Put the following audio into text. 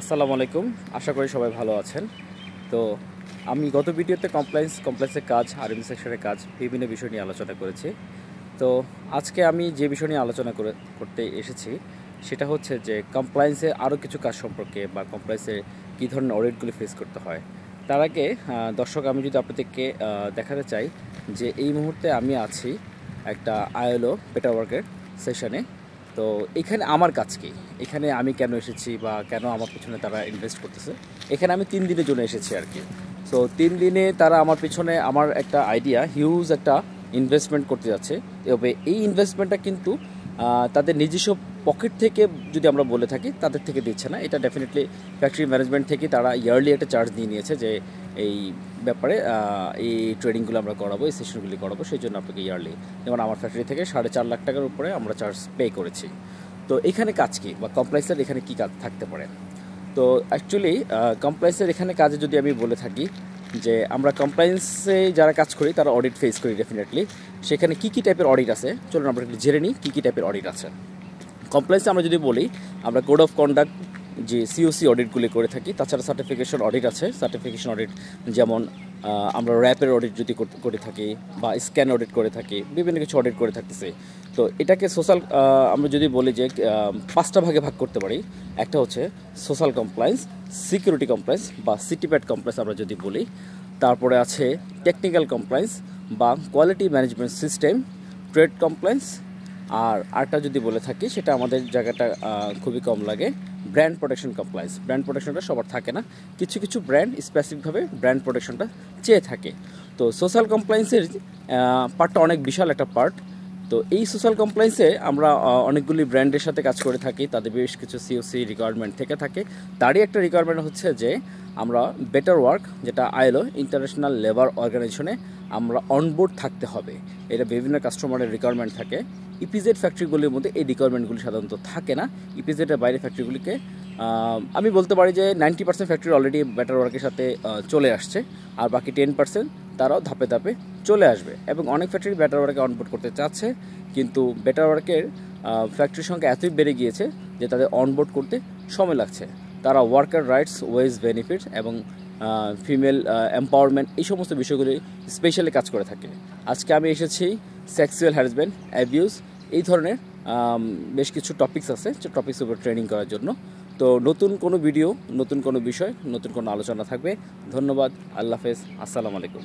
আসসালামু আলাইকুম। আশা করি সবাই ভালো আছেন। তো আমি গত ভিডিওতে কমপ্লেক্সের কাজ, আরএম সেকশনের কাজ, বিভিন্ন বিষয় নিয়ে আলোচনা করেছি। তো আজকে আমি যে বিষয় নিয়ে আলোচনা করতে এসেছি সেটা হচ্ছে যে কমপ্লায়েন্সে আরও কিছু কাজ সম্পর্কে বা কমপ্লায়েন্সে কী ধরনের অডিটগুলি ফেস করতে হয়। তার আগে দর্শক, আমি যদি আপনাদেরকে দেখাতে চাই যে এই মুহূর্তে আমি আছি একটা আইএলও বেটার ওয়ার্কের সেশনে। তো এখানে আমার কাজ কি, এখানে আমি কেন এসেছি বা কেন আমার পিছনে তারা ইনভেস্ট করতেছে, এখানে আমি 3 দিনের জন্য এসেছি আর কি। সো 3 দিনে তারা আমার পিছনে আমার একটা আইডিয়া হিউজ একটা ইনভেস্টমেন্ট করতে যাচ্ছে। তবে এই ইনভেস্টমেন্টটা কিন্তু তাদের নিজস্ব পকেট থেকে যদি আমরা বলে থাকি তাদের থেকে দিচ্ছে না, এটা ডেফিনেটলি ফ্যাক্টরি ম্যানেজমেন্ট থেকে তারা ইয়ারলি একটা চার্জ নিয়ে নিয়েছে যে এই ব্যাপারে এই ট্রেনিংগুলো আমরা করাবো, এই সেশনগুলি করাবো, সেই জন্য আপনাকে ইয়ারলি, যেমন আমার ফ্যাক্টরি থেকে 4.5 লাখ টাকার উপরে আমরা চার্জ পে করেছি। তো এখানে কাজ কি বা কমপ্লায়েন্সের এখানে কী কাজ থাকতে পারে? তো অ্যাকচুয়ালি কমপ্লায়েন্সের এখানে কাজে যদি আমি বলে থাকি যে আমরা কমপ্লায়েন্সে যারা কাজ করি তারা অডিট ফেস করি ডেফিনেটলি। সেখানে কী টাইপের অডিট আছে চলুন আমরা একটু জেনে নিই কী টাইপের অডিট আছে। কমপ্লায়েন্সে আমরা যদি বলি, আমরা কোড অফ কন্ডাক্ট যে সিওসি অডিটগুলি করে থাকি, তাছাড়া সার্টিফিকেশন অডিট আছে। সার্টিফিকেশন অডিট যেমন আমরা র্যাপের অডিট যদি করে থাকি বা স্ক্যান অডিট করে থাকি, বিভিন্ন কিছু অডিট করে থাকতেছি। তো এটাকে সোশ্যাল, আমরা যদি বলি যে 5টা ভাগে ভাগ করতে পারি। একটা হচ্ছে সোশ্যাল কমপ্লায়েন্স, সিকিউরিটি কমপ্লায়েন্স বা সিটিপ্যাট কমপ্লায়েন্স আমরা যদি বলি। তারপরে আছে টেকনিক্যাল কমপ্লায়েন্স বা quality management system, trade compliance. আর আরেকটা যদি বলে থাকি সেটা আমাদের জায়গাটা খুবই কম লাগে, ব্র্যান্ড প্রোটেকশন কমপ্লায়েন্স। ব্র্যান্ড প্রোটেকশনটা সবার থাকে না, কিছু কিছু ব্র্যান্ড স্পেসিফিকভাবে ব্র্যান্ড প্রোটেকশনটা চেয়ে থাকে। তো সোশ্যাল কমপ্লায়েন্সের পার্টটা অনেক বিশাল একটা পার্ট। তো এই সোশ্যাল কমপ্লায়েন্সে আমরা অনেকগুলি ব্র্যান্ডের সাথে কাজ করে থাকি, তাদের বেশ কিছু সিওসি রিকোয়ারমেন্ট থেকে থাকে। তারই একটা রিকোয়ারমেন্ট হচ্ছে যে আমরা বেটার ওয়ার্ক, যেটা আইএলও ইন্টারন্যাশনাল লেবার অর্গানাইজেশনে আমরা অনবোর্ড থাকতে হবে। এটা বিভিন্ন কাস্টমারের রিকোয়ারমেন্ট থাকে। ইপিজেড ফ্যাক্টরিগুলির মধ্যে এই রিকোয়ারমেন্টগুলি সাধারণত থাকে না। ইপিজেডের বাইরে ফ্যাক্টরিগুলিকে আমি বলতে পারি যে 90% ফ্যাক্টরি অলরেডি বেটার ওয়ার্কের সাথে চলে আসছে, আর বাকি 10% তারাও ধাপে ধাপে চলে আসবে। এবং অনেক ফ্যাক্টরি বেটার ওয়ার্কে অনবোর্ড করতে চাচ্ছে, কিন্তু বেটার ওয়ার্কের ফ্যাক্টরির সংখ্যা এতই বেড়ে গিয়েছে যে তাদের অনবোর্ড করতে সময় লাগছে। তারা ওয়ার্কার রাইটস, ওয়েজ, বেনিফিটস এবং ফিমেল এম্পাওয়ারমেন্ট, এই সমস্ত বিষয়গুলি স্পেশালি কাজ করে থাকে। আজকে আমি এসেছি সেক্সুয়াল হ্যারাসমেন্ট, অ্যাবিউজ, এই ধরনের বেশ কিছু টপিকস আছে, যে টপিকস উপর ট্রেনিং করার জন্য। তো নতুন কোনো ভিডিও, নতুন কোনো বিষয়, নতুন কোনো আলোচনা থাকবে। ধন্যবাদ। আল্লাহ হাফেজ। আসসালামু আলাইকুম।